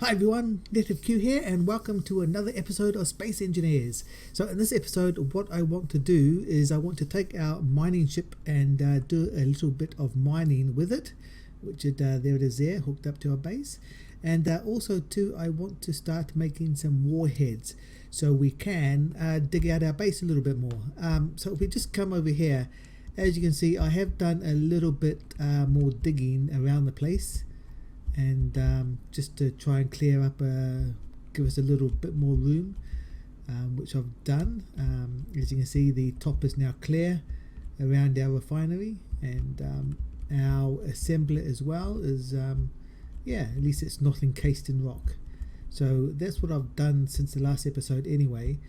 Hi everyone, NETFQ here and welcome to another episode of Space Engineers. So in this episode what I want to do is I want to take our mining ship and do a little bit of mining with it, which there it is there, hooked up to our base. And also too, I want to start making some warheads so we can dig out our base a little bit more. So if we just come over here, as you can see I have done a little bit more digging around the place. And just to try and clear up, give us a little bit more room, which I've done. As you can see, the top is now clear around our refinery, and our assembler as well is yeah, at least it's not encased in rock. So that's what I've done since the last episode anyway.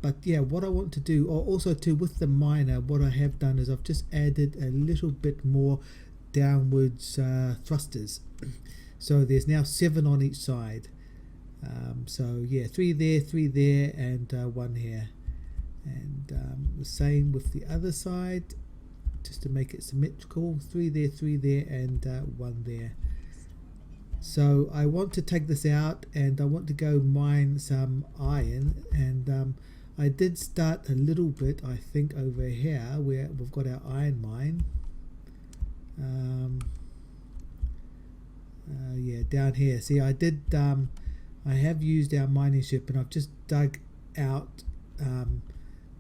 But yeah, what I want to do, or also too with the miner, what I have done is I've just added a little bit more downwards thrusters. So there's now 7 on each side. So yeah, 3 there, and 1 here, and the same with the other side, just to make it symmetrical. 3 there, and 1 there. So I want to take this out and I want to go mine some iron, and I did start a little bit, I think, over here where we've got our iron mine. Yeah, down here. See, I have used our mining ship and I've just dug out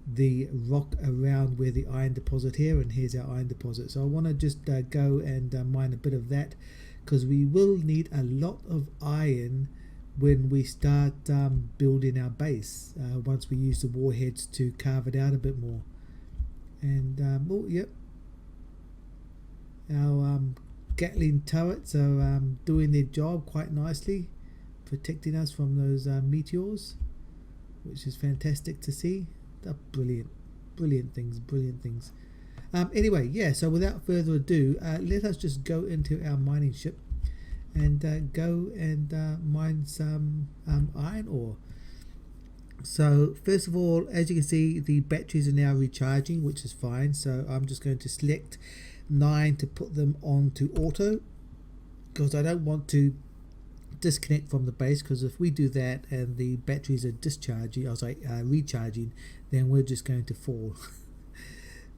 the rock around where the iron deposit here, and here's our iron deposit. So I want to just go and mine a bit of that, because we will need a lot of iron when we start building our base, once we use the warheads to carve it out a bit more. And oh yep, our Gatling turrets are doing their job quite nicely, protecting us from those meteors, which is fantastic to see. They're brilliant things. Anyway, yeah, so without further ado, let us just go into our mining ship and go and mine some iron ore. So first of all, as you can see, the batteries are now recharging, which is fine. So I'm just going to select 9 to put them onto auto, because I don't want to disconnect from the base, because if we do that and the batteries are recharging, then we're just going to fall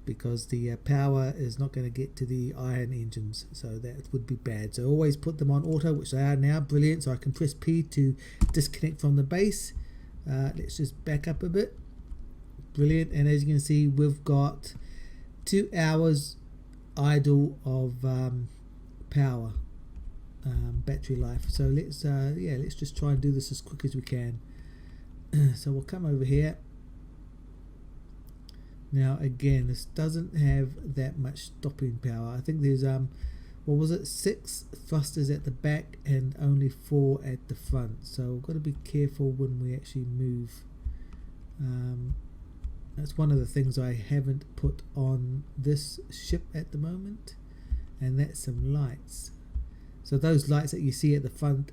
because the power is not going to get to the iron engines, so that would be bad. So always put them on auto, which they are now. Brilliant. So I can press P to disconnect from the base. Let's just back up a bit. Brilliant. And as you can see, we've got 2 hours idle of power, battery life. So let's let's just try and do this as quick as we can. So we'll come over here. Now again, this doesn't have that much stopping power. I think there's what was it, 6 thrusters at the back and only 4 at the front, so we've got to be careful when we actually move. That's one of the things I haven't put on this ship at the moment, and that's some lights. So those lights that you see at the front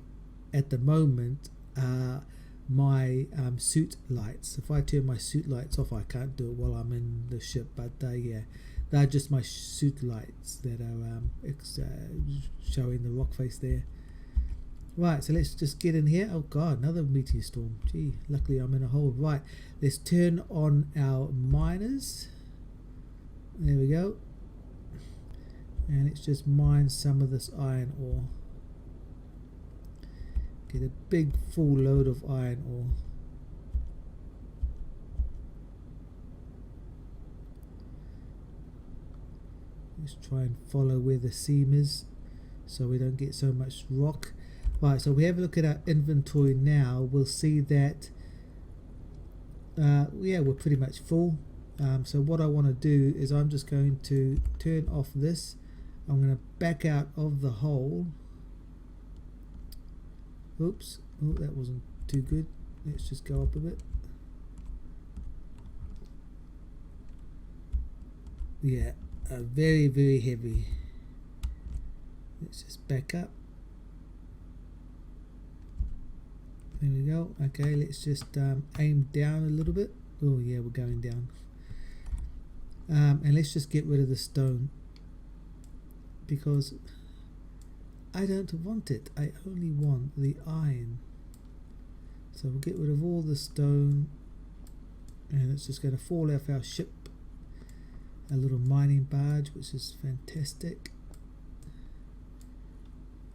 at the moment are my suit lights. If I turn my suit lights off, I can't do it while I'm in the ship, but yeah, they're just my suit lights that are showing the rock face there. Right, so let's just get in here. Oh god, another meteor storm. Gee, luckily I'm in a hole. Right, let's turn on our miners. There we go. And let's just mine some of this iron ore. Get a big full load of iron ore. Let's try and follow where the seam is so we don't get so much rock. Right, so we have a look at our inventory now. We'll see that yeah, we're pretty much full. So what I want to do is I'm just going to turn off this. I'm going to back out of the hole. Oops, oh, that wasn't too good. Let's just go up a bit. Yeah, very heavy. Let's just back up. There we go. Okay, let's just aim down a little bit. Oh yeah, we're going down. And let's just get rid of the stone, because I don't want it. I only want the iron. So we'll get rid of all the stone, and it's just going to fall off our ship. A little mining barge, which is fantastic.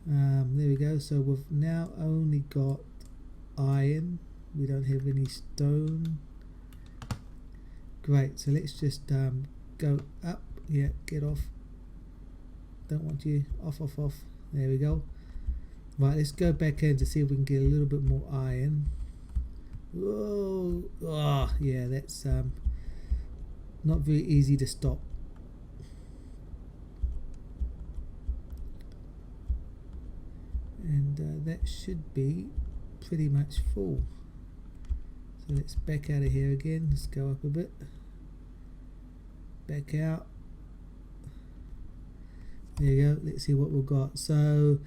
There we go. So we've now only got iron. We don't have any stone. Great. So let's just go up. Yeah, get off. Don't want you. Off. There we go. Right, let's go back in to see if we can get a little bit more iron. Whoa. Oh, yeah, that's not very easy to stop. And that should be pretty much full. So let's back out of here again. Let's go up a bit. Back out. There you go. Let's see what we've got. So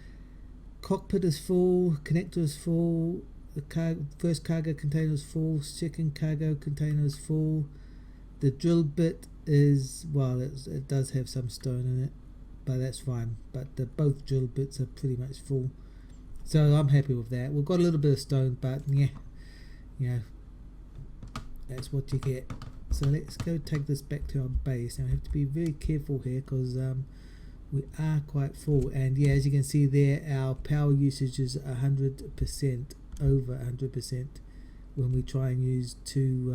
cockpit is full, connector is full, the first cargo container is full, second cargo container is full. The drill bit is, well, it does have some stone in it, but that's fine. But both drill bits are pretty much full, so I'm happy with that. We've got a little bit of stone, but yeah, that's what you get. So let's go take this back to our base. Now we have to be very careful here because we are quite full, and yeah, as you can see there, our power usage is 100%, over 100% when we try and use two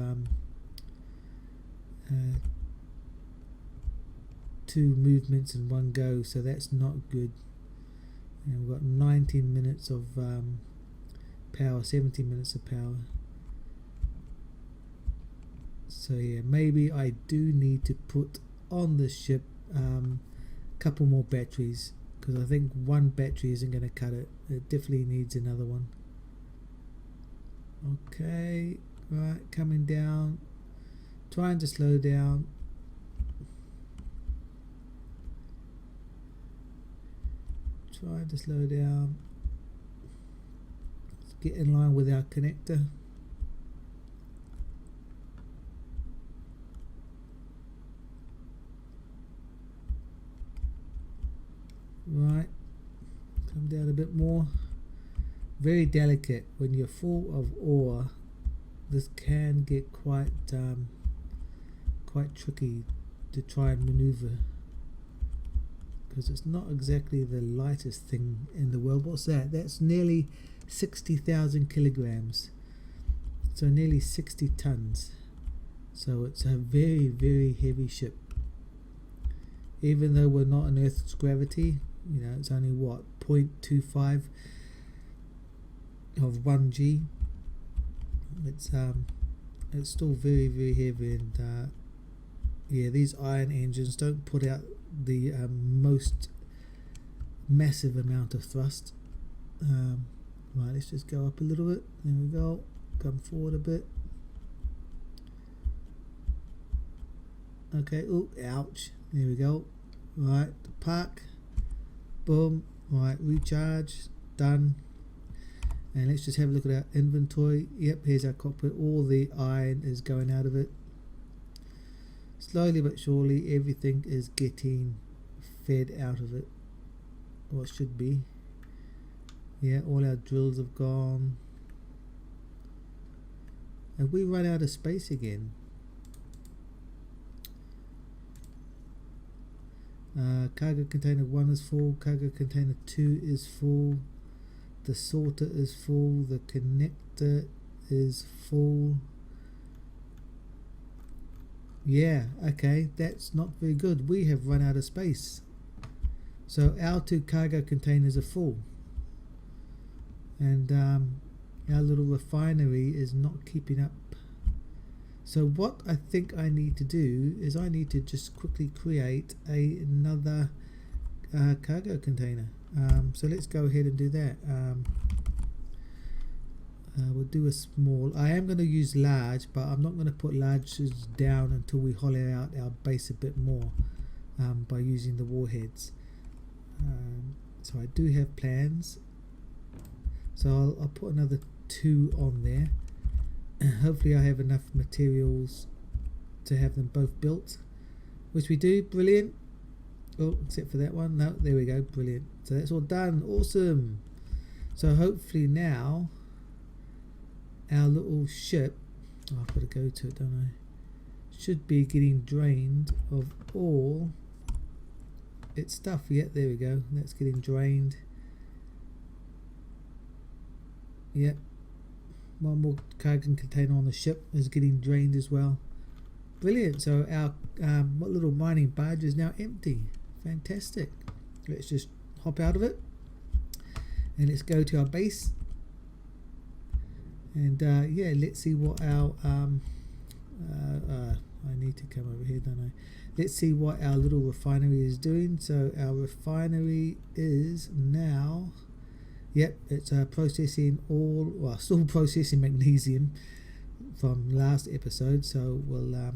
movements in one go, so that's not good. And we've got 19 minutes of power, 17 minutes of power. So yeah, maybe I do need to put on the ship couple more batteries, because I think one battery isn't going to cut it. It definitely needs another one. Okay, right, coming down, trying to slow down. Trying to slow down. Let's get in line with our connector. Right, come down a bit more. Very delicate. When you're full of ore, this can get quite tricky to try and maneuver, because it's not exactly the lightest thing in the world. What's that? That's nearly 60,000 kilograms, so nearly 60 tons. So it's a very, very heavy ship. Even though we're not in Earth's gravity, you know, it's only what, 0.25 of 1g. It's still very, very heavy, and yeah, these iron engines don't put out the most massive amount of thrust. Right, let's just go up a little bit. There we go. Come forward a bit. Okay. Oh, ouch. There we go. Right, park. Boom. Right, recharge. Done. And let's just have a look at our inventory. Yep, here's our cockpit. All the iron is going out of it. Slowly but surely, everything is getting fed out of it. Or it should be. Yeah, all our drills have gone. Have we run out of space again? Cargo container 1 is full, cargo container 2 is full, the sorter is full, the connector is full. Yeah, okay, that's not very good. We have run out of space. So our 2 cargo containers are full, and our little refinery is not keeping up. So what I think I need to do is I need to just quickly create another cargo container. So let's go ahead and do that. We'll do a small. I am going to use large, but I'm not going to put larges down until we hollow out our base a bit more by using the warheads. So I do have plans. So I'll put another 2 on there. Hopefully I have enough materials to have them both built, which we do. Brilliant. Oh, except for that one. No, there we go. Brilliant. So that's all done. Awesome. So hopefully now our little ship, oh, I've got to go to it, don't I? Should be getting drained of all its stuff. Yeah, there we go. That's getting drained. Yep. One more cargo container on the ship is getting drained as well. Brilliant. So our little mining barge is now empty. Fantastic. Let's just hop out of it and let's go to our base. And yeah, let's see what our I need to come over here, don't I? Let's see what our little refinery is doing. So our refinery is now, yep, it's processing all, well, still processing magnesium from last episode. So we'll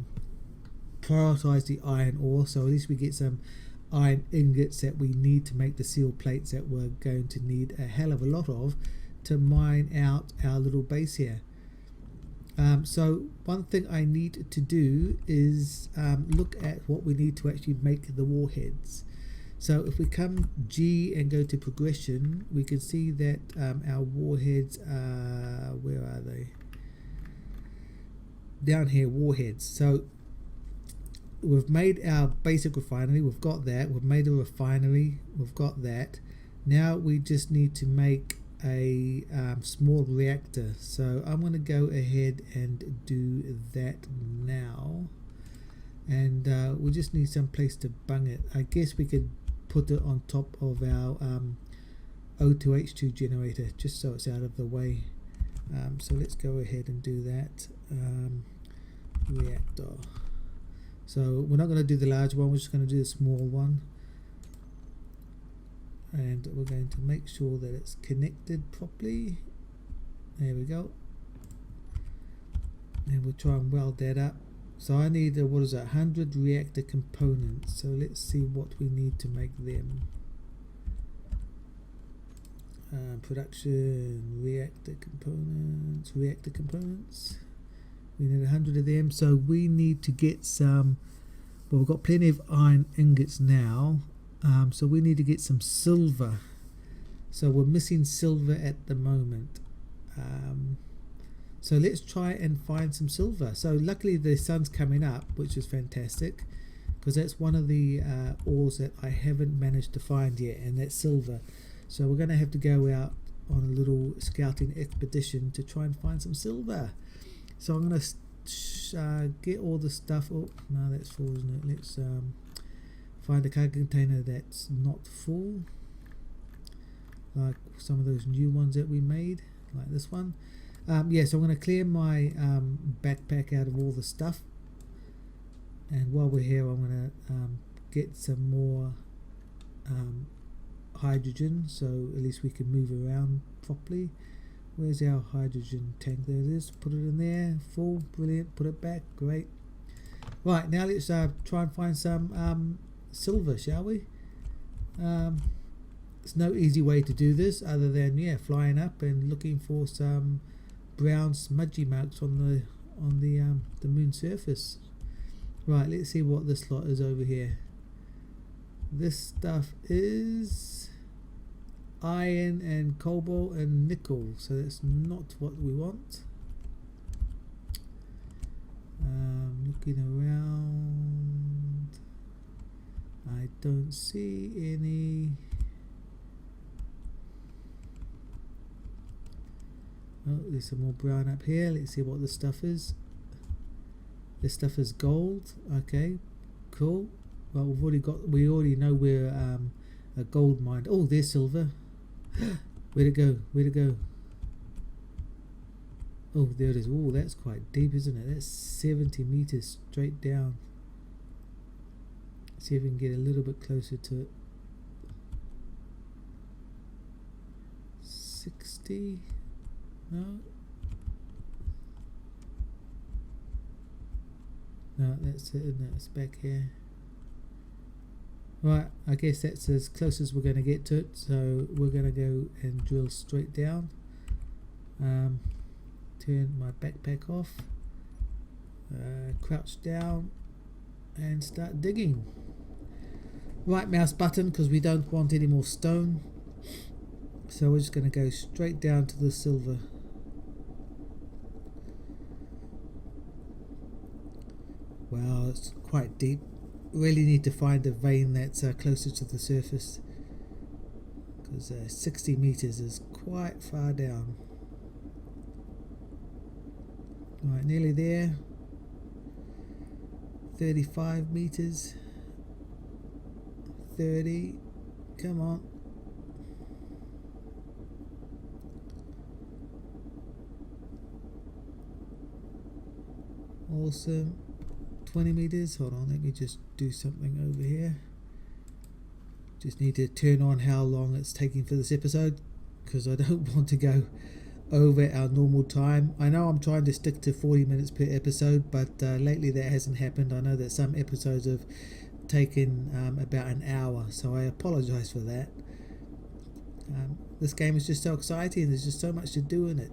prioritize the iron ore, so at least we get some iron ingots that we need to make the seal plates that we're going to need a hell of a lot of to mine out our little base here. So one thing I need to do is look at what we need to actually make the warheads. So if we come G and go to progression, we can see that our warheads are, where are they? Down here, warheads. So we've made our basic refinery, we've got that. We've made a refinery, we've got that. Now we just need to make a small reactor. So I'm going to go ahead and do that now. And we just need some place to bung it. I guess we could put it on top of our O2H2 generator, just so it's out of the way. So let's go ahead and do that. Reactor. So we're not going to do the large one, we're just going to do the small one. And we're going to make sure that it's connected properly. There we go. And we'll try and weld that up. So I need, what is it, 100 reactor components. So let's see what we need to make them. Production, reactor components. We need 100 of them. So we need to get some, well, we've got plenty of iron ingots now. So we need to get some silver. So we're missing silver at the moment. So let's try and find some silver. So luckily the sun's coming up, which is fantastic, because that's one of the ores that I haven't managed to find yet, and that's silver. So we're going to have to go out on a little scouting expedition to try and find some silver. So I'm going to get all the stuff. Oh no, that's full, isn't it? Let's find a cargo container that's not full, like some of those new ones that we made, like this one. Yeah, so I'm going to clear my backpack out of all the stuff, and while we're here I'm going to get some more hydrogen, so at least we can move around properly. Where's our hydrogen tank? There it is. Put it in there, full, brilliant. Put it back, great. Right, now let's try and find some silver, shall we? There's no easy way to do this other than, yeah, flying up and looking for some brown smudgy marks on the moon surface. Right, let's see what this lot is over here. This stuff is iron and cobalt and nickel, so that's not what we want. Looking around, I don't see any. Oh, there's some more brown up here. Let's see what this stuff is. This stuff is gold. Okay, cool. Well, we already know we're a gold mine. Oh, there's silver. Where'd it go? Where'd it go? Oh, there it is. Oh, that's quite deep, isn't it? That's 70 meters straight down. See if we can get a little bit closer to it. 60. No. No, that's it, isn't it? It's back here. Right, I guess that's as close as we're going to get to it, so we're going to go and drill straight down. Turn my backpack off, crouch down and start digging. right mouse button because we don't want any more stone. So we're just going to go straight down to the silver. Wow, it's quite deep. Really need to find a vein that's closer to the surface, because 60 meters is quite far down. Right, nearly there. 35 meters. 30. Come on. Awesome. 20 meters. Hold on, let me just do something over here. Just need to turn on how long it's taking for this episode, because I don't want to go over our normal time. I know I'm trying to stick to 40 minutes per episode, but lately that hasn't happened. I know that some episodes have taken about an hour, so I apologize for that. This game is just so exciting. There's just so much to do in it.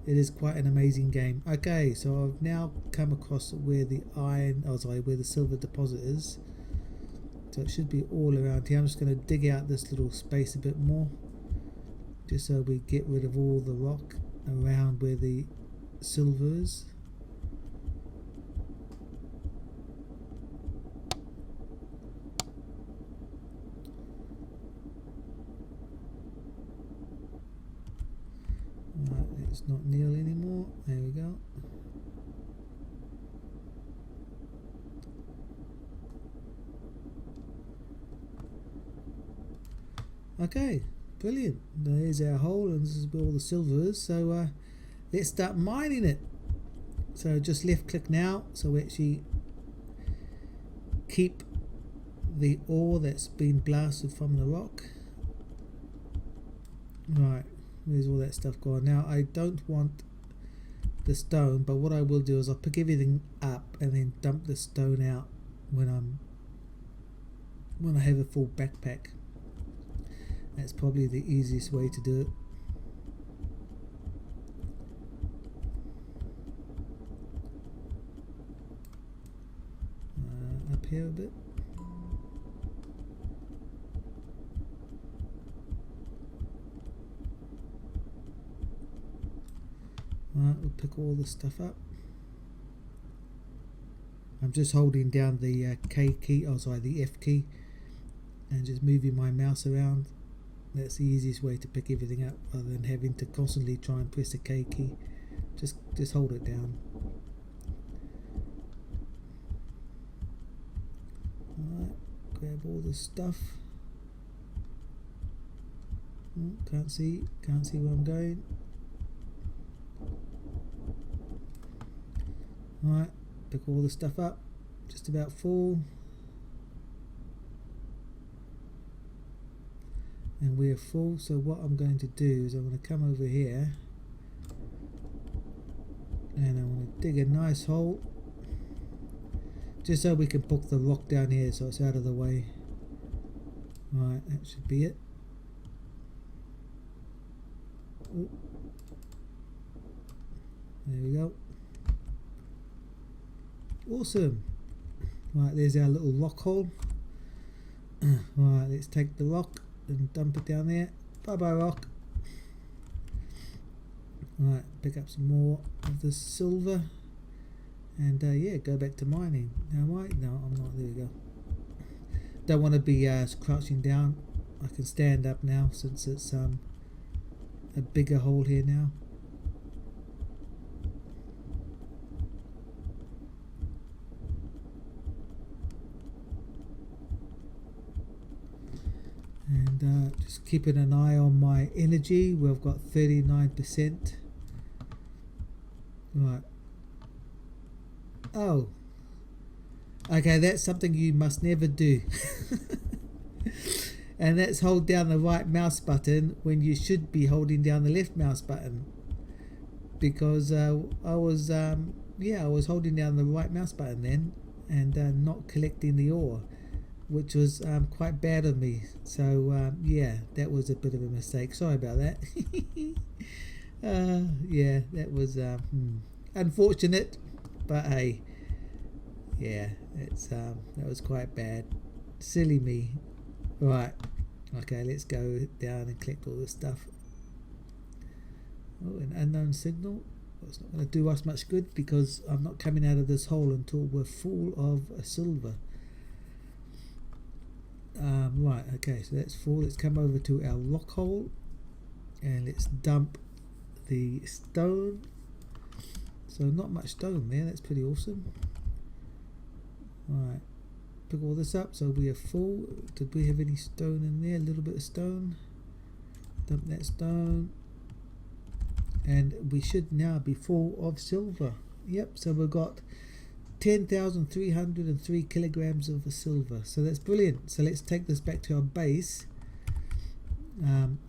It is quite an amazing game. Okay, so I've now come across where the where the silver deposit is. So it should be all around here. I'm just going to dig out this little space a bit more, just so we get rid of all the rock around where the silver is. Right, it's not near anymore. There we go. Okay, brilliant. There's our hole, and this is where all the silver is. So let's start mining it. So just left click now, so we actually keep the ore that's been blasted from the rock. Right, where's all that stuff gone? Now I don't want the stone, but what I will do is I'll pick everything up and then dump the stone out when I have a full backpack. That's probably the easiest way to do it. Up here a bit. Right, we'll pick all the stuff up. I'm just holding down the K key, the F key, and just moving my mouse around. That's the easiest way to pick everything up, rather than having to constantly try and press the K key. Just hold it down. Alright, grab all the stuff. Oh, can't see where I'm going. Alright, pick all the stuff up. Just about full. And we're full, so what I'm going to do is I'm going to come over here and I'm going to dig a nice hole, just so we can put the rock down here so it's out of the way. Right, that should be it. Ooh. There we go. Awesome. Right, there's our little rock hole. Right, let's take the rock and dump it down there. Bye bye rock. Right, pick up some more of the silver, and yeah, go back to mining. Now am I? No, I'm not. There we go. Don't want to be crouching down. I can stand up now since it's a bigger hole here now. And just keeping an eye on my energy. We've got 39%. Right. Oh. Okay, that's something you must never do. And that's hold down the right mouse button when you should be holding down the left mouse button. Because I was holding down the right mouse button then, and not collecting the ore, which was quite bad of me. So yeah, that was a bit of a mistake. Sorry about that. Yeah, that was unfortunate, but hey, Yeah, it's that was quite bad. Silly me. Right, okay, let's go down and collect all this stuff. Oh, an unknown signal. Well, it's not going to do us much good because I'm not coming out of this hole until we're full of silver. Right, okay, so that's full. Let's come over to our rock hole and let's dump the stone. So not much stone there, that's pretty awesome. Right, pick all this up so we are full. Did we have any stone in there? A little bit of stone. Dump that stone. And we should now be full of silver. Yep, so we've got 10,303 kilograms of silver. So that's brilliant. So let's take this back to our base.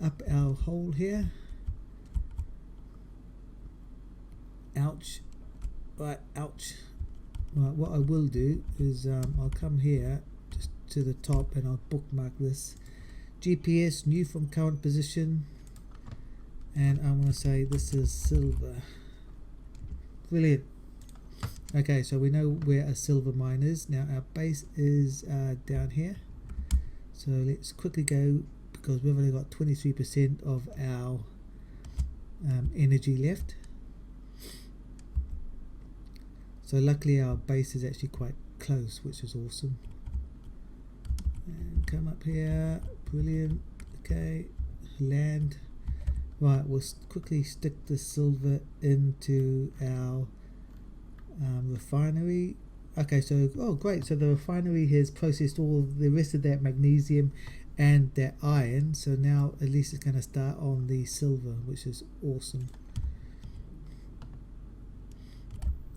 Up our hole here. Ouch. Right, ouch. Right, what I will do is I'll come here just to the top and I'll bookmark this. GPS new from current position. And I want to say this is silver. Brilliant. Okay, so we know where a silver mine is. Now our base is down here. So let's quickly go, because we've only got 23% of our energy left. So luckily our base is actually quite close, which is awesome. And come up here. Brilliant. Okay, land. Right, we'll quickly stick the silver into our refinery. Okay, so, oh great, so the refinery has processed all the rest of that magnesium and that iron, so now at least it's going to start on the silver, which is awesome.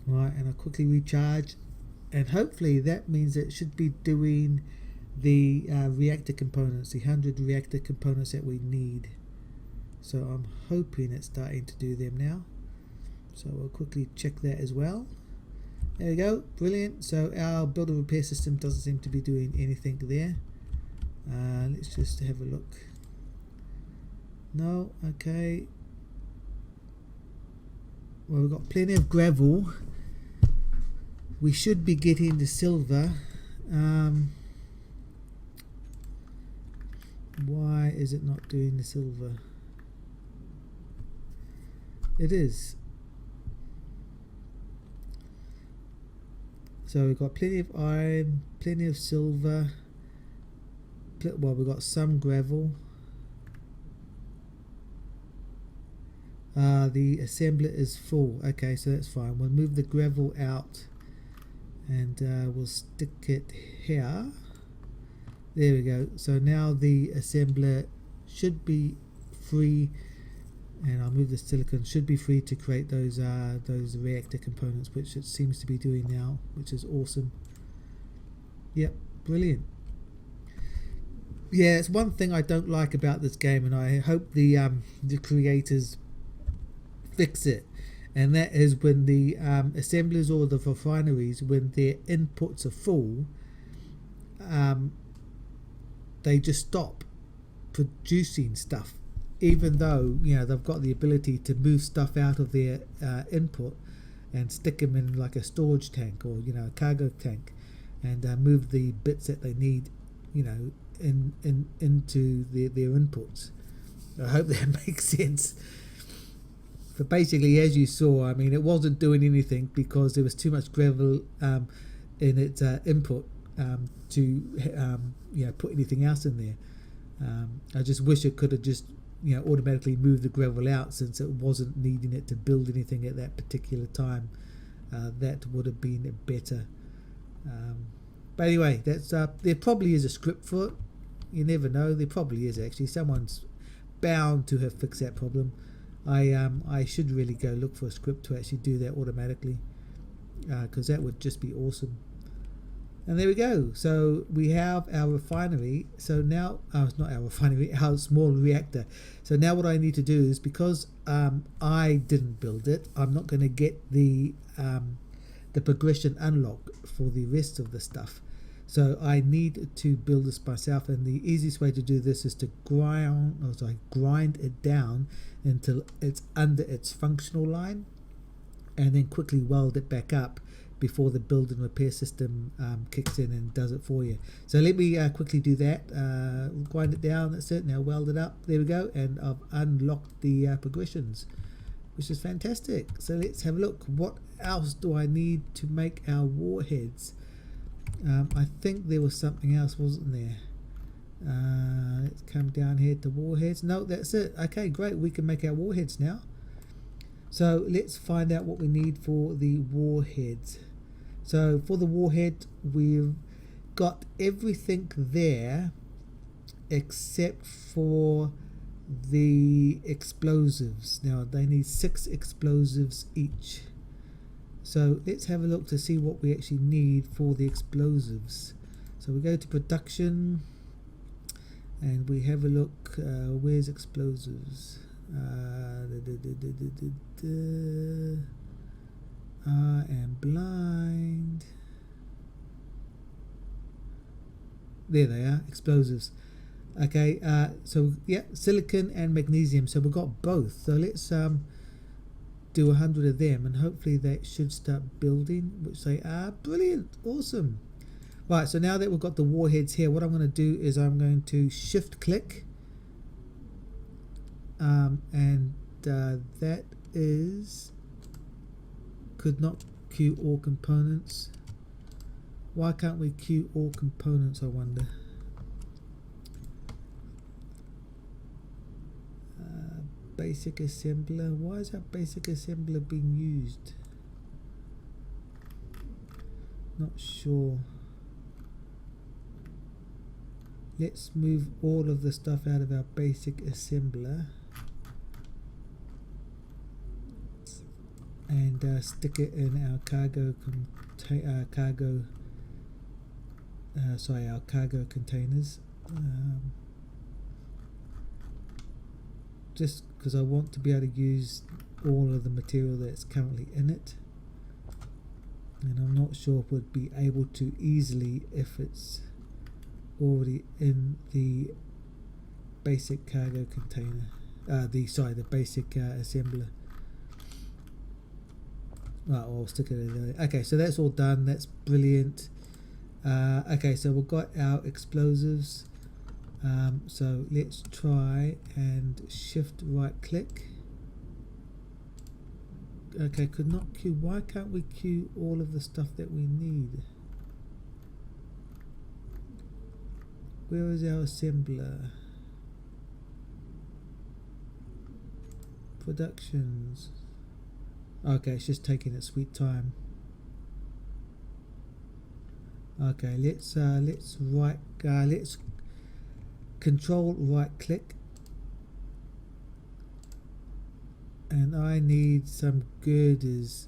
Right, and I'll quickly recharge, and hopefully that means it should be doing the reactor components, the 100 reactor components that we need. So I'm hoping it's starting to do them now. So we'll quickly check that as well. There we go, brilliant. So our build and repair system doesn't seem to be doing anything there. Let's just have a look. No, okay. Well, we've got plenty of gravel. We should be getting the silver. Why is it not doing the silver? It is. So we've got plenty of iron, plenty of silver. Well, we've got some gravel. The assembler is full. Okay, so that's fine. We'll move the gravel out and we'll stick it here. There we go. So now the assembler should be free, and I'll move the silicon, should be free to create those reactor components, which it seems to be doing now, which is awesome. Yep, brilliant. Yeah, it's one thing I don't like about this game, and I hope the creators fix it, and that is when the assemblers or the refineries, when their inputs are full, they just stop producing stuff, even though, you know, they've got the ability to move stuff out of their input and stick them in like a storage tank or, you know, a cargo tank, and move the bits that they need, you know, into their inputs. I hope that makes sense. But basically, as you saw, I mean, it wasn't doing anything because there was too much gravel in its input to you know, put anything else in there. I just wish it could have just, you know, automatically moved the gravel out, since it wasn't needing it to build anything at that particular time. That would have been better. But anyway, that's there probably is a script for it. You never know. There probably is, actually. Someone's bound to have fixed that problem. I should really go look for a script to actually do that automatically, because that would just be awesome. And there we go. So we have our refinery. So now, it's not our refinery, our small reactor. So now what I need to do is, because I didn't build it, I'm not going to get the progression unlock for the rest of the stuff. So I need to build this myself, and the easiest way to do this is to grind it down until it's under its functional line, and then quickly weld it back up before the build and repair system kicks in and does it for you. So let me quickly do that. Grind it down. That's it. Now weld it up. There we go. And I've unlocked the progressions, which is fantastic. So let's have a look. What else do I need to make our warheads? I think there was something else, wasn't there? Let's come down here to warheads. No, that's it. Okay, great. We can make our warheads now. So let's find out what we need for the warheads. So for the warhead, we've got everything there except for the explosives. Now they need 6 explosives each. So let's have a look to see what we actually need for the explosives. So we go to production and we have a look. Where's explosives? I am blind. There they are, explosives. Okay, so yeah, silicon and magnesium. So we've got both. So let's do 100 of them, and hopefully that should start building, which they are. Brilliant, awesome. Right, so now that we've got the warheads here, what I'm going to do is I'm going to shift click, and that is could not queue all components. Why can't we queue all components, I wonder? Basic assembler. Why is that basic assembler being used? Not sure. Let's move all of the stuff out of our basic assembler and stick it in our cargo our cargo containers. Just because I want to be able to use all of the material that's currently in it, and I'm not sure if we'd be able to easily if it's already in the basic cargo container, the basic assembler. Right, I'll stick it in there. Okay, so that's all done. That's brilliant. Okay, so we've got our explosives. So let's try and shift right click. Okay, could not queue. Why can't we queue all of the stuff that we need? Where is our assembler? Productions. Okay, it's just taking its sweet time. Okay, let's control right click, and I need some girders.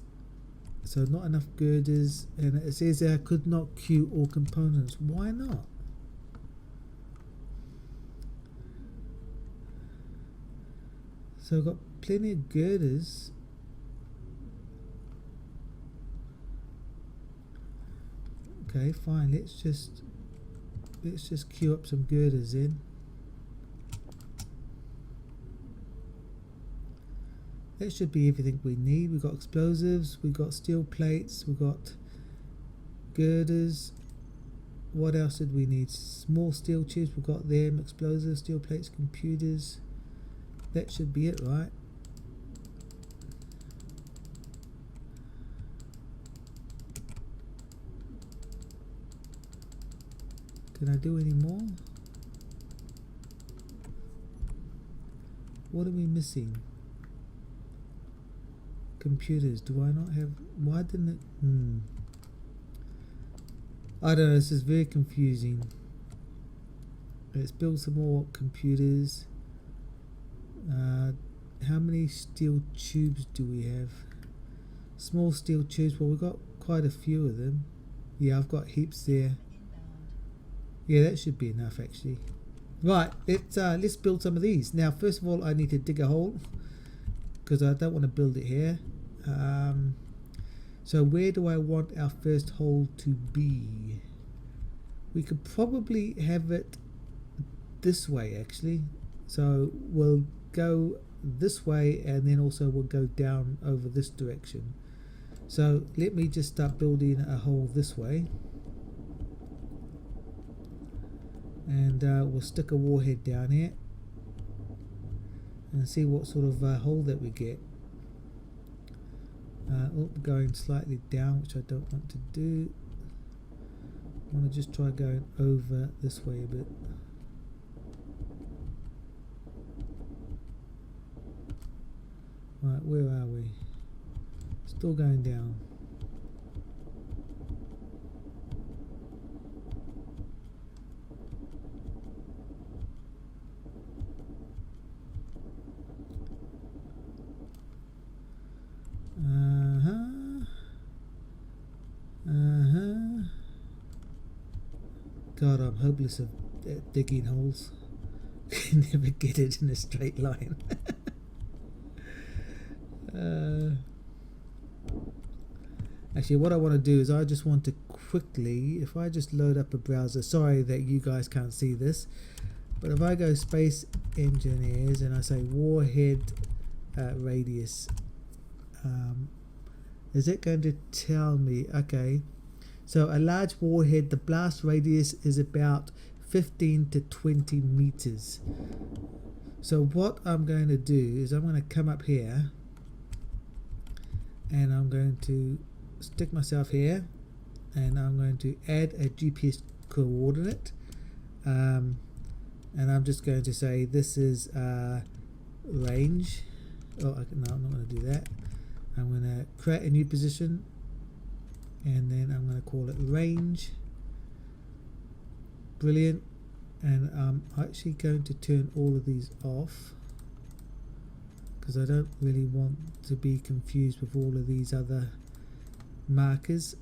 So not enough girders, and it says I could not queue all components. Why not? So I've got plenty of girders. Okay, fine. Let's just queue up some girders in. That should be everything we need. We've got explosives, we've got steel plates, we've got girders. What else did we need? Small steel tubes, we've got them. Explosives, steel plates, computers. That should be it, right? Can I do any more? What are we missing? Computers. Do I not have? Why didn't it? I don't know. This is very confusing. Let's build some more computers. How many steel tubes do we have? Small steel tubes. Well, we've got quite a few of them. Yeah, I've got heaps there. Yeah, that should be enough actually. Right, let's build some of these. Now, first of all, I need to dig a hole because I don't want to build it here. So where do I want our first hole to be? We could probably have it this way actually. So we'll go this way, and then also we'll go down over this direction. So let me just start building a hole this way, and we'll stick a warhead down here and see what sort of hole that we get. Going slightly down, which I don't want to do. I want to just try going over this way a bit. Right, where are we? Still going down. God, I'm hopeless at digging holes. Can never get it in a straight line. Actually, what I want to do is I just want to quickly, if I just load up a browser, sorry that you guys can't see this, but if I go Space Engineers and I say warhead radius, is it going to tell me? Okay, so a large warhead, the blast radius is about 15 to 20 meters. So what I'm going to do is I'm going to come up here and I'm going to stick myself here, and I'm going to add a GPS coordinate, and I'm just going to say this is range. No, I'm not going to do that. I'm going to create a new position, and then I'm going to call it range. Brilliant. And I'm actually going to turn all of these off because I don't really want to be confused with all of these other markers.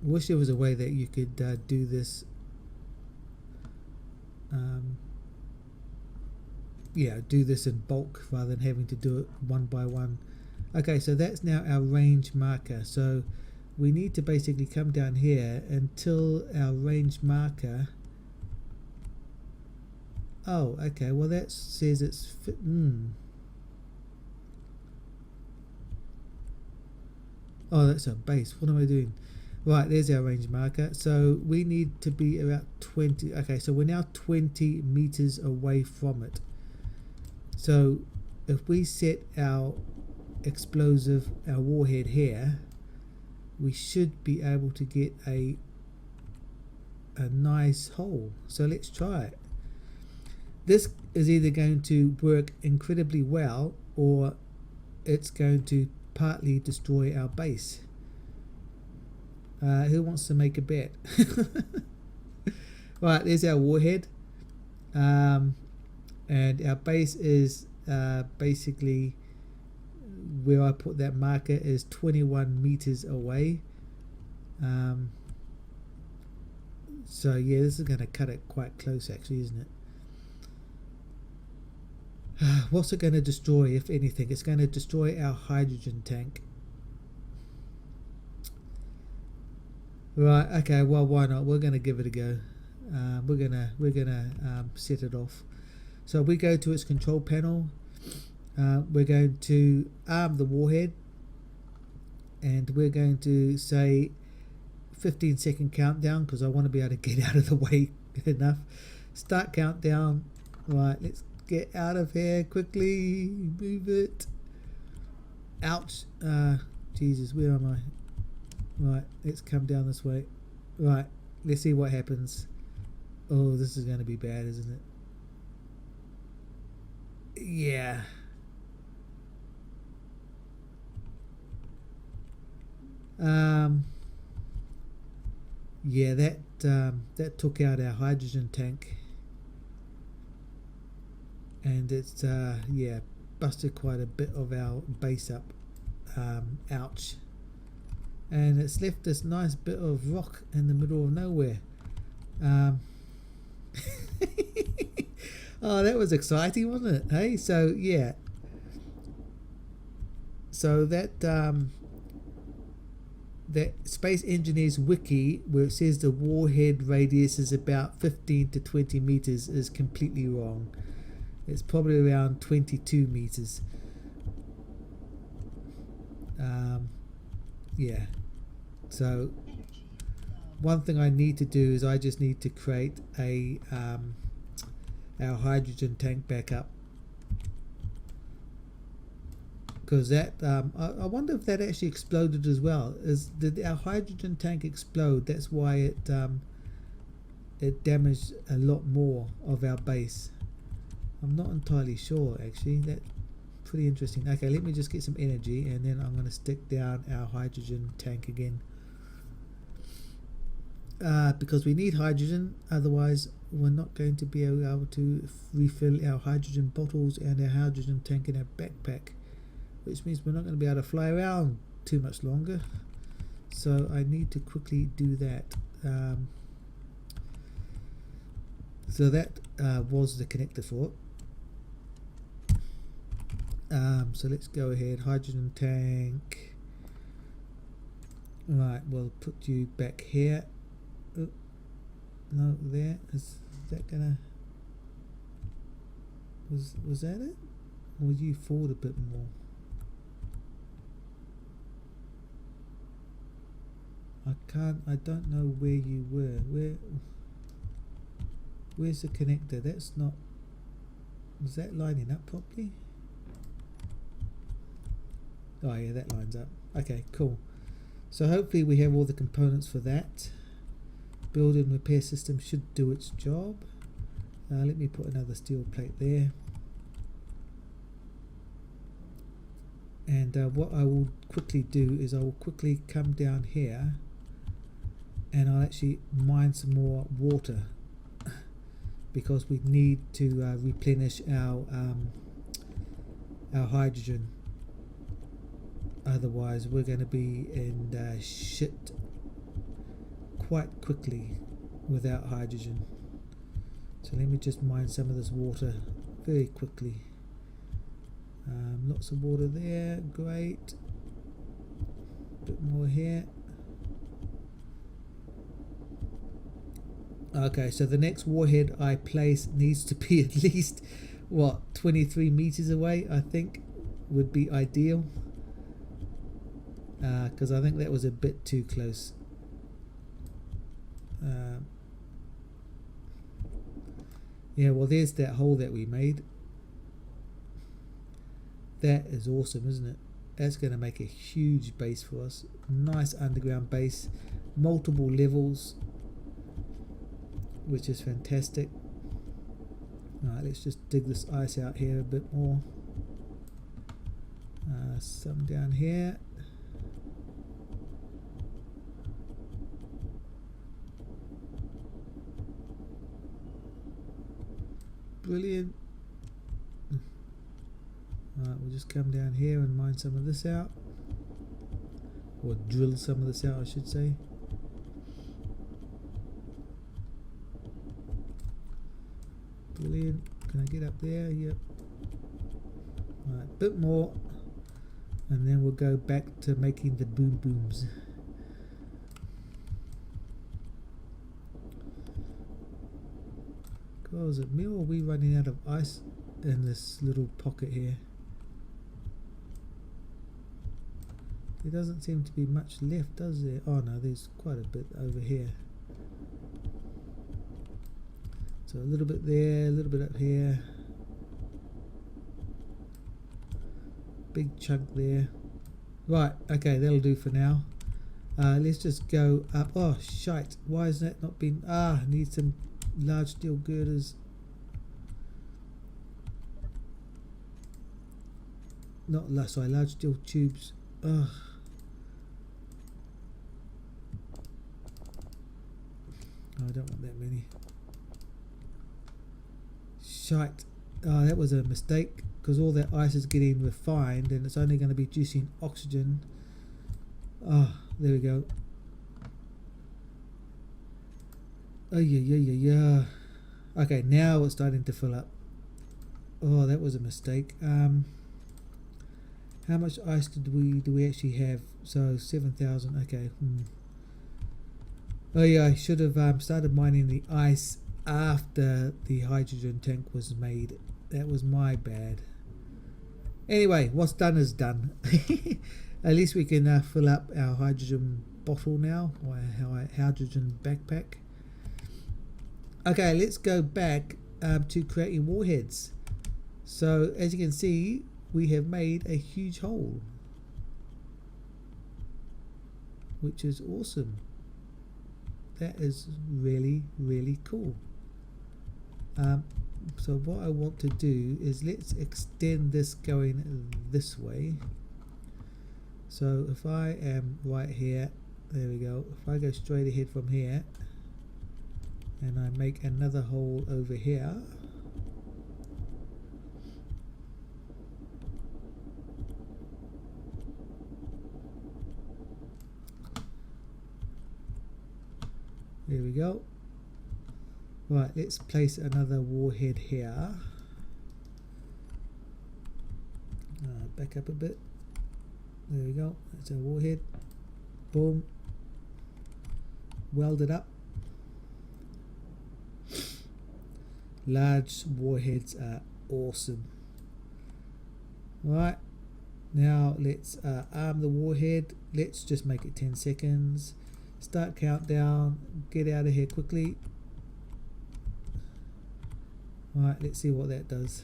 I wish there was a way that you could do this do this in bulk rather than having to do it one by one. Okay, so that's now our range marker. So we need to basically come down here until our range marker. Oh, okay, well that says it's Oh, that's a base. What am I doing? Right, there's our range marker. So we need to be about 20. Okay, so we're now 20 meters away from it. So if we set our explosive, our warhead here, we should be able to get a nice hole. So let's try it. This is either going to work incredibly well, or it's going to partly destroy our base. Who wants to make a bet? Right, there's our warhead, and our base is basically where I put that marker is 21 meters away. So yeah, this is going to cut it quite close actually, isn't it? What's it going to destroy, if anything? It's going to destroy our hydrogen tank. Right, okay, well, why not? We're going to give it a go. We're gonna set it off. So we go to its control panel. We're going to arm the warhead, and we're going to say 15-second countdown because I want to be able to get out of the way enough. Start countdown. Right, let's get out of here quickly. Move it. Ouch. Jesus, where am I? Right, let's come down this way. Right, let's see what happens. Oh, this is going to be bad, isn't it? Yeah. Yeah, that took out our hydrogen tank, and it's yeah, busted quite a bit of our base up. Ouch. And it's left this nice bit of rock in the middle of nowhere. Oh, that was exciting, wasn't it? Hey, so yeah, so that that Space Engineers wiki, where it says the warhead radius is about 15 to 20 meters, is completely wrong. It's probably around 22 meters. Yeah, so one thing I need to do is I just need to create a our hydrogen tank back up, because that I wonder if that actually exploded as well. Did our hydrogen tank explode? That's why it damaged a lot more of our base. I'm not entirely sure actually. That's pretty interesting. Okay, let me just get some energy and then I'm going to stick down our hydrogen tank again, because we need hydrogen, otherwise we're not going to be able to refill our hydrogen bottles and our hydrogen tank in our backpack, which means we're not going to be able to fly around too much longer. So I need to quickly do that. So that was the connector for it. So let's go ahead, hydrogen tank. Right, we'll put you back here. Oh, no, there. Is that gonna? Was that it? Or will you forward a bit more? I don't know where you were. Where's the connector? That's not. Is that lining up properly? Oh yeah, that lines up. Okay, cool. So hopefully we have all the components for that. Build and repair system should do its job. Let me put another steel plate there. And what I will quickly do is I will quickly come down here and I'll actually mine some more water, because we need to replenish our hydrogen. Otherwise we're going to be in shit quite quickly without hydrogen. So let me just mine some of this water very quickly. Lots of water there, great. Bit more here. Okay, so the next warhead I place needs to be at least, what, 23 meters away, I think would be ideal. Because I think that was a bit too close. Yeah, well, there's that hole that we made. That is awesome, isn't it? That's going to make a huge base for us. Nice underground base, multiple levels, which is fantastic. Alright, let's just dig this ice out here a bit more. Some down here. Brilliant. Alright, we'll just come down here and mine some of this out, or drill some of this out I should say. Brilliant. Can I get up there? Yep. Alright, a bit more and then we'll go back to making the boom booms. God, is it me or are we running out of ice in this little pocket here? There doesn't seem to be much left, does there? Oh no, there's quite a bit over here. So a little bit there, a little bit up here. Big chunk there. Right, okay, that'll do for now. Let's just go up. Oh shite, why has that not been... need some large steel girders. Sorry, large steel tubes. Ugh. Oh, I don't want that many. Shite. Oh, that was a mistake, because all that ice is getting refined and it's only going to be juicing oxygen. Oh, there we go. Oh yeah. Okay, now it's starting to fill up. Oh, that was a mistake. How much ice do we actually have? So 7,000. Okay. Oh yeah, I should have started mining the ice after the hydrogen tank was made. That was my bad. Anyway, what's done is done. At least we can fill up our hydrogen bottle now, or our hydrogen backpack. Okay, let's go back to creating warheads. So as you can see, we have made a huge hole, which is awesome. That is really, really cool. So what I want to do is let's extend this going this way. So if I am right here, there we go. If I go straight ahead from here and I make another hole over here, there we go. Right, let's place another warhead here. Back up a bit. There we go. That's our warhead. Boom. Weld it up. Large warheads are awesome. Right, now let's arm the warhead. Let's just make it 10 seconds. Start countdown. Get out of here quickly. Right, let's see what that does.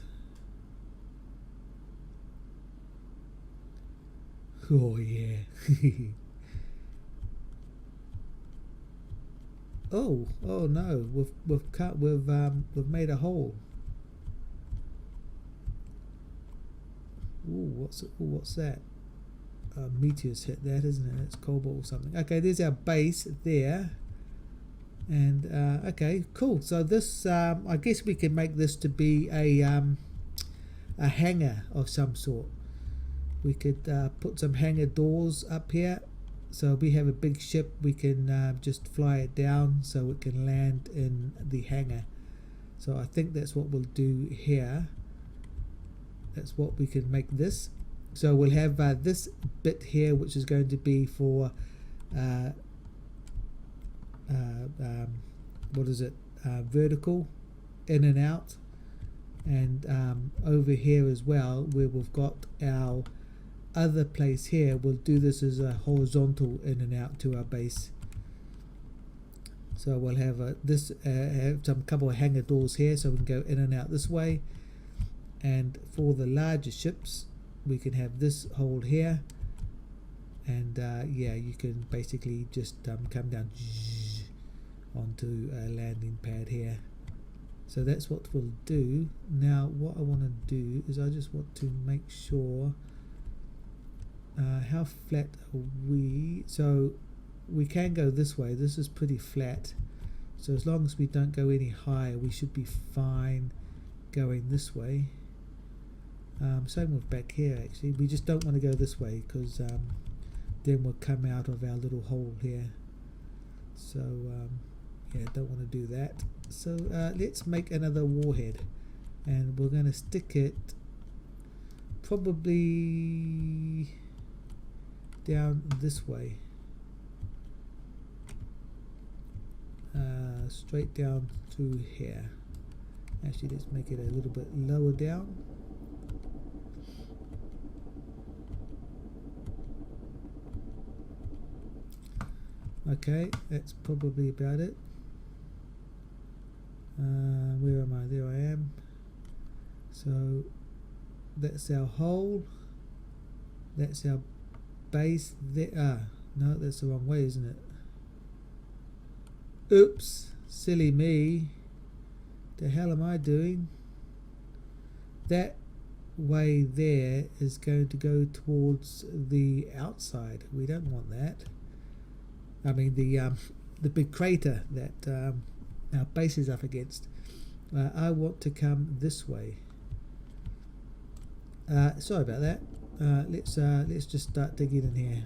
Oh yeah. oh no, we've made a hole. Ooh, what's that? Meteors hit that, isn't it? It's cobalt or something. Okay, there's our base there. And okay, cool. So this, I guess we can make this to be a hangar of some sort. We could put some hangar doors up here. So we have a big ship, we can just fly it down so it can land in the hangar. So I think that's what we'll do here. That's what we can make this. So we'll have this bit here, which is going to be for what is it, vertical, in and out, and over here as well, where we've got our other place here, we'll do this as a horizontal in and out to our base. So we'll have have some couple of hangar doors here, so we can go in and out this way. And for the larger ships, we can have this hole here, and yeah, you can basically just come down onto a landing pad here. So that's what we'll do. Now what I want to do is I just want to make sure how flat are we. So we can go this way. This is pretty flat, so as long as we don't go any higher, we should be fine going this way. Same with back here, actually. We just don't want to go this way because then we'll come out of our little hole here. So yeah, don't want to do that. So let's make another warhead, and we're going to stick it probably down this way, straight down through here. Actually, let's make it a little bit lower down. Okay, that's probably about it. Where am I? There I am. So that's our hole. That's our base there. No, that's the wrong way, isn't it? Oops, silly me. The hell am I doing? That way there is going to go towards the outside. We don't want that. I mean the big crater that our base is up against. I want to come this way. Sorry about that. Let's just start digging in here.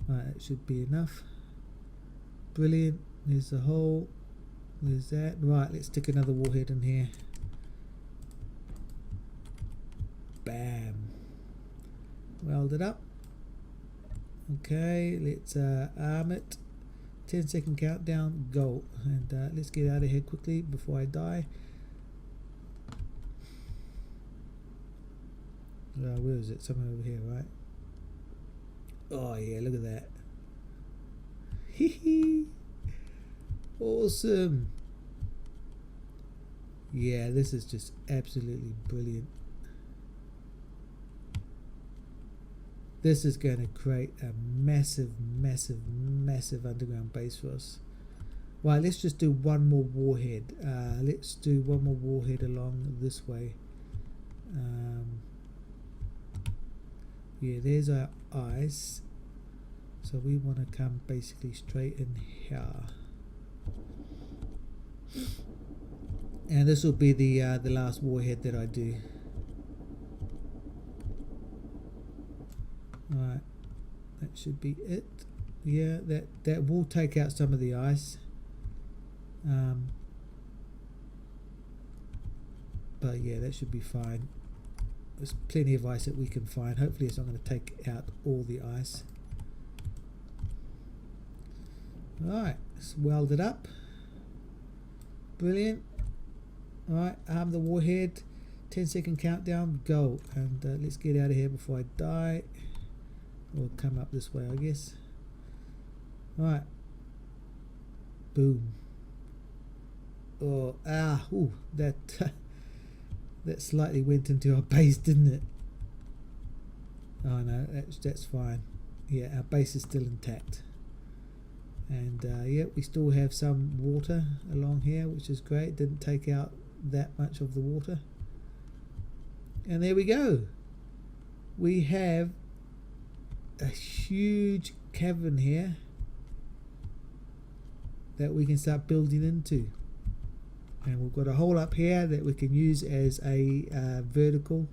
Right, that should be enough. Brilliant. There's the hole. There's that. Right, let's stick another warhead in here. Bam. Weld it up. Okay, let's arm it. 10-second countdown, go. And let's get out of here quickly before I die. Where is it? Somewhere over here, right? Oh yeah, look at that. Hee. Awesome. Yeah, this is just absolutely brilliant. This is going to create a massive underground base for us. Right, let's just do one more warhead. Let's do one more warhead along this way. Yeah, there's our ice. So we want to come basically straight in here. And this will be the last warhead that I do. Right, that should be it. Yeah, that will take out some of the ice. But yeah, that should be fine. There's plenty of ice that we can find. Hopefully it's not going to take out all the ice. Alright, let's weld it up. Brilliant. Alright, arm the warhead. 10-second countdown, go. And let's get out of here before I die. Or come up this way, I guess. Alright. Boom. Oh, ooh, that that slightly went into our base, didn't it? Oh no, that's fine. Yeah, our base is still intact. And yeah, we still have some water along here, which is great. Didn't take out that much of the water. And there we go. We have a huge cavern here that we can start building into. And we've got a hole up here that we can use as a vertical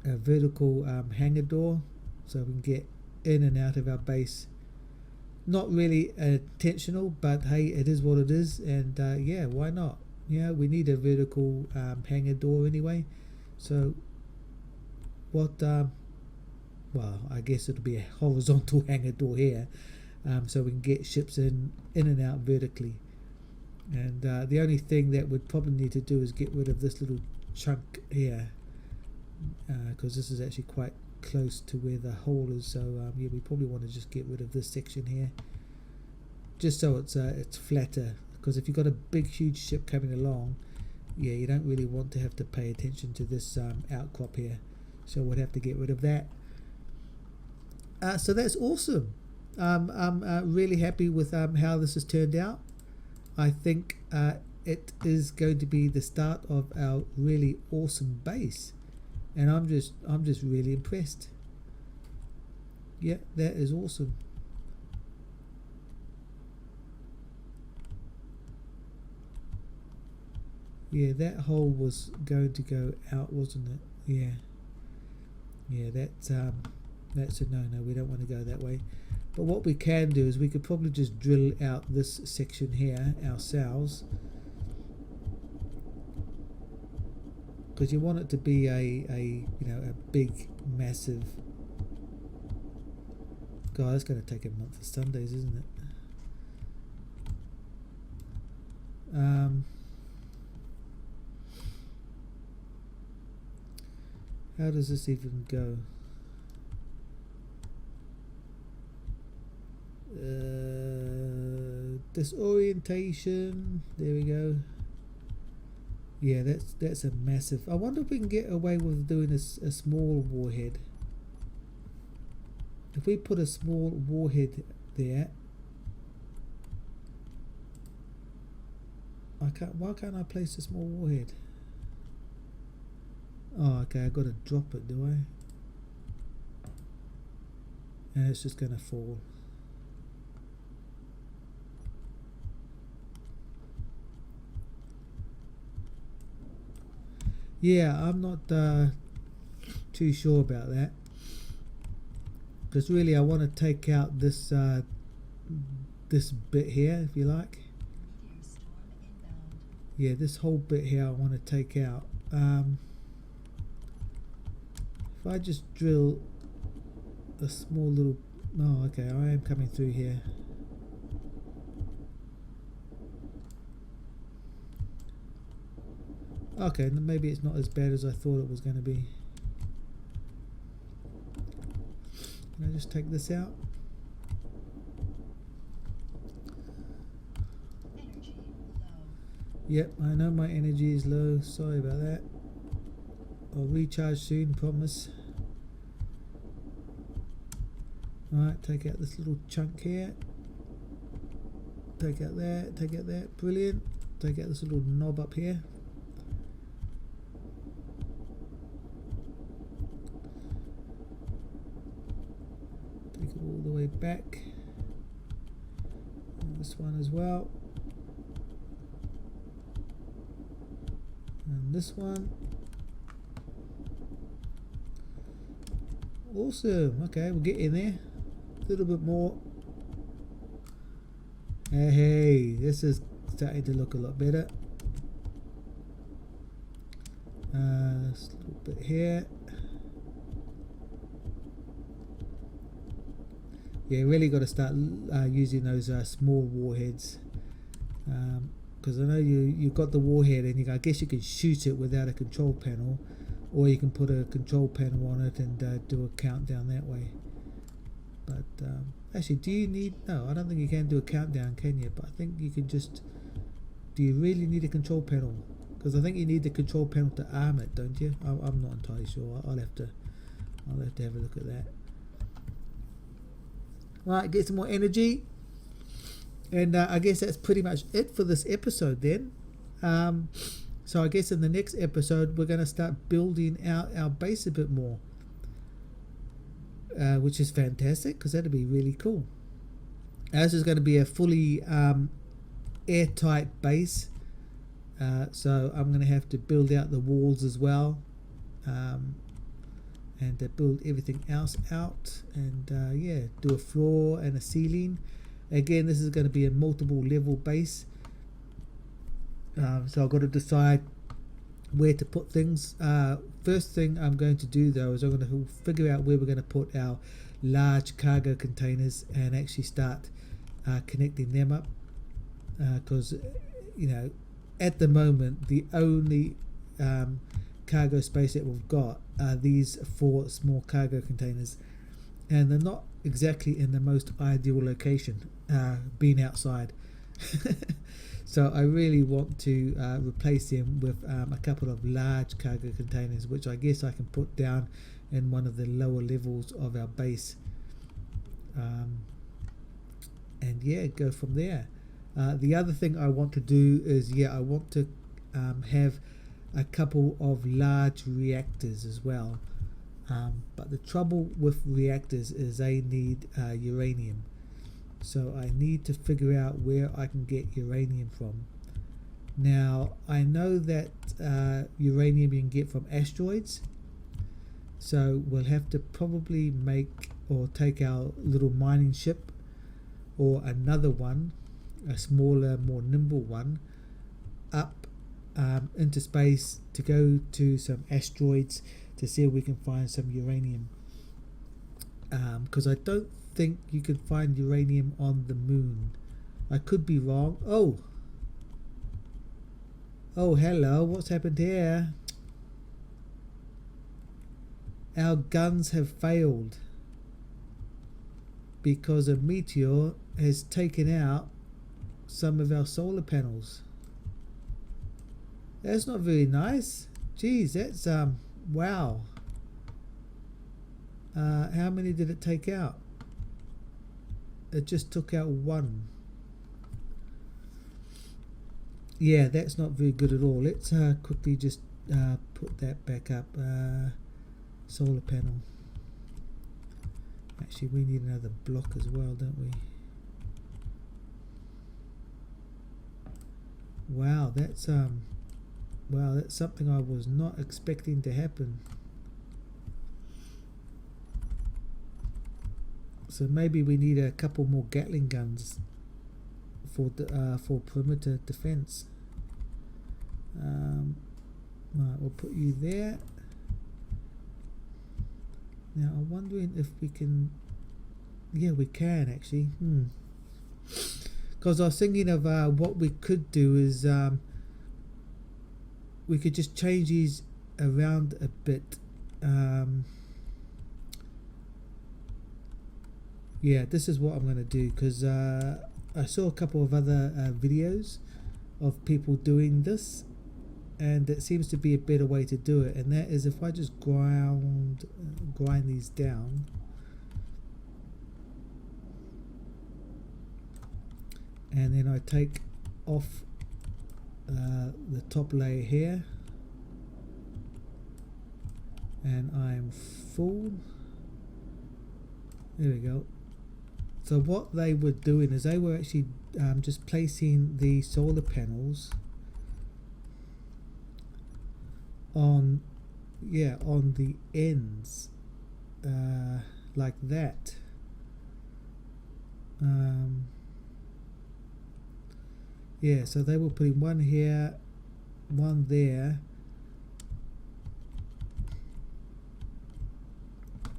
hangar door, so we can get in and out of our base. Not really intentional, but hey, it is what it is. And yeah, why not? Yeah, we need a vertical hangar door anyway. So what well, I guess it'll be a horizontal hangar door here, so we can get ships in and out vertically. And the only thing that we'd probably need to do is get rid of this little chunk here, because this is actually quite close to where the hole is. So yeah, we probably want to just get rid of this section here, just so it's flatter. Because if you've got a big huge ship coming along, yeah, you don't really want to have to pay attention to this outcrop here. So we'd have to get rid of that. So that's awesome. I'm really happy with how this has turned out. I think it is going to be the start of our really awesome base, and I'm just really impressed. Yeah, that is awesome. Yeah, that hole was going to go out, wasn't it? Yeah, that's a no. We don't want to go that way. But what we can do is we could probably just drill out this section here ourselves, because you want it to be a big massive. God, it's going to take a month of Sundays, isn't it? How does this even go? Disorientation. There we go. Yeah, that's a massive. I wonder if we can get away with doing a small warhead. If we put a small warhead there, why can't I place a small warhead? Oh, okay, I've got to drop it, do I? And it's just going to fall. Yeah, I'm not too sure about that, because really I want to take out this this bit here, if you like. Yeah, this whole bit here I want to take out. If I just drill a small little... Oh, okay, I am coming through here. Okay, maybe it's not as bad as I thought it was going to be. Can I just take this out? Energy low. Yep, I know my energy is low. Sorry about that. I'll recharge soon, promise. Alright, take out this little chunk here. Take out that, take out that. Brilliant. Take out this little knob up here. Take it all the way back. And this one as well. And this one. Awesome. Okay, we'll get in there. A little bit more. Hey, this is starting to look a lot better. This little bit here. Yeah, really got to start using those small warheads, because I know you got the warhead and I guess you can shoot it without a control panel, or you can put a control panel on it and do a countdown that way. But actually, do you need? No, I don't think you can do a countdown, can you? But I think you can just. Do you really need a control panel? Because I think you need the control panel to arm it, don't you? I'm not entirely sure. I'll have to have a look at that. Right, get some more energy, and I guess that's pretty much it for this episode then. So I guess in the next episode we're going to start building out our base a bit more, which is fantastic because that'll be really cool. This is going to be a fully airtight base, so I'm going to have to build out the walls as well, and build everything else out, and yeah, do a floor and a ceiling. Again, this is going to be a multiple level base, so I've got to decide where to put things. First thing I'm going to do though is I'm going to figure out where we're going to put our large cargo containers and actually start connecting them up, because you know, at the moment the only cargo space that we've got are these 4 small cargo containers, and they're not exactly in the most ideal location, being outside. So I really want to replace them with a couple of large cargo containers, which I guess I can put down in one of the lower levels of our base, and yeah, go from there. The other thing I want to do is, yeah, I want to have a couple of large reactors as well, but the trouble with reactors is they need uranium, so I need to figure out where I can get uranium from. Now I know that uranium you can get from asteroids, so we'll have to probably make or take our little mining ship or another one, a smaller, more nimble one, up into space to go to some asteroids to see if we can find some uranium, because I don't think you can find uranium on the moon. I could be wrong. Oh hello, what's happened here? Our guns have failed because a meteor has taken out some of our solar panels. That's not very nice. Geez, that's wow. How many did it take out? It just took out 1. Yeah, that's not very good at all. Let's quickly just put that back up. Solar panel. Actually, we need another block as well, don't we? Wow, that's something I was not expecting to happen. So maybe we need a couple more Gatling guns for perimeter defense. Right, we'll put you there. Now I'm wondering if we can. Yeah, we can actually. Because I was thinking of what we could do is we could just change these around a bit. Yeah, this is what I'm going to do, because I saw a couple of other videos of people doing this, and it seems to be a better way to do it, and that is if I just grind these down. And then I take off the top layer here, and I'm full. There we go. So what they were doing is they were actually just placing the solar panels on the ends like that. Yeah, so they were putting one here, one there,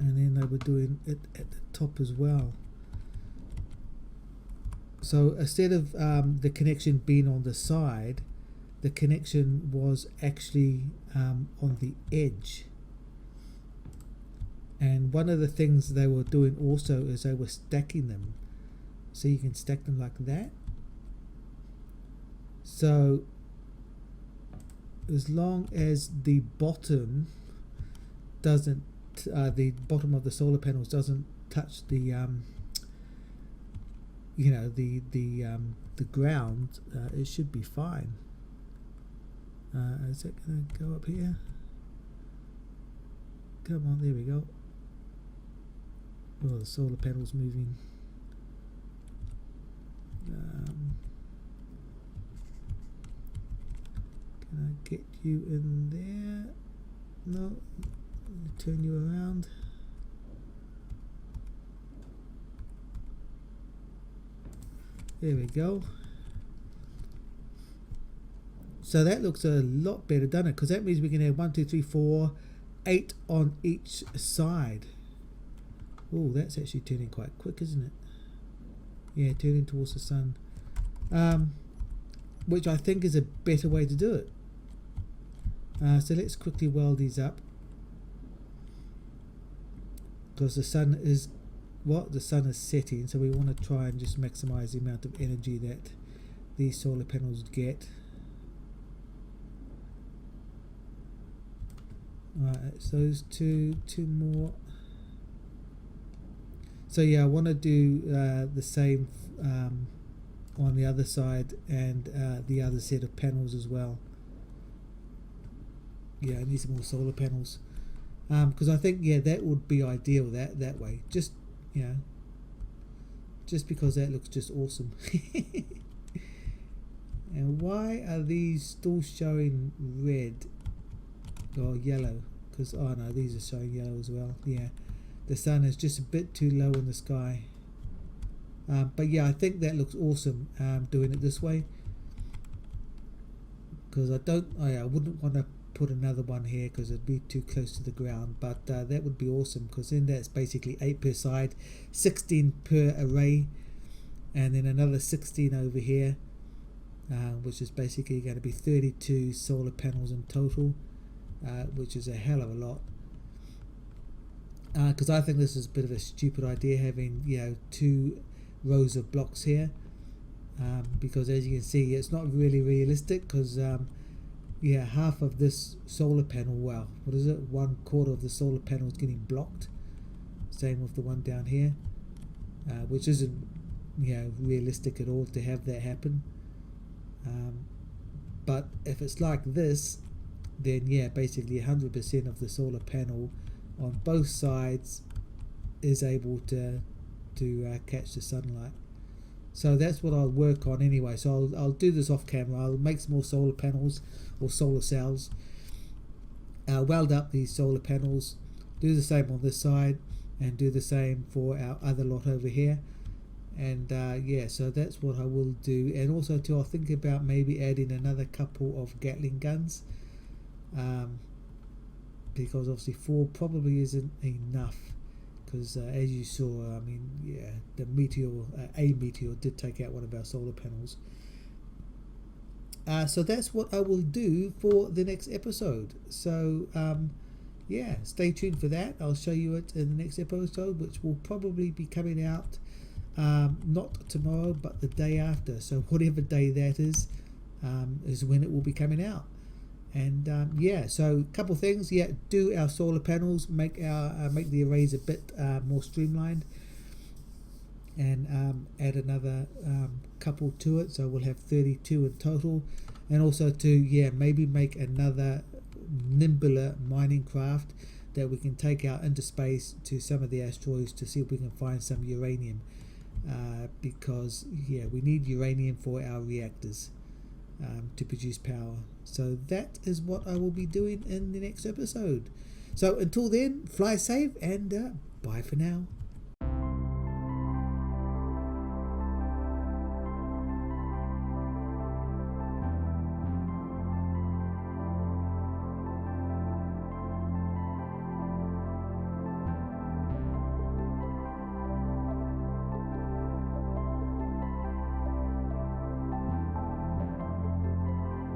and then they were doing it at the top as well. So instead of the connection being on the side, the connection was actually on the edge. And one of the things they were doing also is they were stacking them. So you can stack them like that. So as long as the bottom doesn't, the bottom of the solar panels doesn't touch the the ground, it should be fine. Is it going to go up here? Come on, there we go. Oh, the solar panel's moving. Can I get you in there? No. Turn you around. There we go. So that looks a lot better, doesn't it? Because that means we can have 1, 2, 3, 4, 8 on each side. Oh, that's actually turning quite quick, isn't it? Yeah, turning towards the sun. Which I think is a better way to do it. So let's quickly weld these up. Because the sun is the sun is setting, so we want to try and just maximize the amount of energy that these solar panels get. Alright, so those two more. So yeah, I want to do the same on the other side and the other set of panels as well. Yeah, I need some more solar panels. Because I think that would be ideal that way. Just just because that looks just awesome. And why are these still showing red or yellow? Because oh no, these are showing yellow as well. Yeah, the sun is just a bit too low in the sky. But yeah, I think that looks awesome doing it this way. Because I wouldn't want to put another one here because it'd be too close to the ground, but that would be awesome, because then that's basically 8 per side, 16 per array, and then another 16 over here, which is basically going to be 32 solar panels in total, which is a hell of a lot. Because I think this is a bit of a stupid idea, having 2 rows of blocks here, because as you can see, it's not really realistic, because half of this solar panel, well, what is it, 1/4 of the solar panel is getting blocked. Same with the one down here, which isn't realistic at all to have that happen. But if it's like this, then basically 100% of the solar panel on both sides is able to catch the sunlight. So that's what I'll work on anyway. So I'll do this off camera. I'll make some more solar panels or solar cells, weld up these solar panels, do the same on this side, and do the same for our other lot over here. And so that's what I will do. And also too, I'll think about maybe adding another couple of Gatling guns, because obviously 4 probably isn't enough. Because as you saw, the meteor did take out one of our solar panels. So that's what I will do for the next episode. So yeah, stay tuned for that. I'll show you it in the next episode, which will probably be coming out not tomorrow but the day after. So whatever day that is when it will be coming out. And yeah, so a couple things. Yeah, do our solar panels, make the arrays a bit more streamlined, and add another couple to it, so we'll have 32 in total. And also to maybe make another nimbler mining craft that we can take out into space to some of the asteroids to see if we can find some uranium, because we need uranium for our reactors to produce power. So that is what I will be doing in the next episode. So until then, fly safe and bye for now.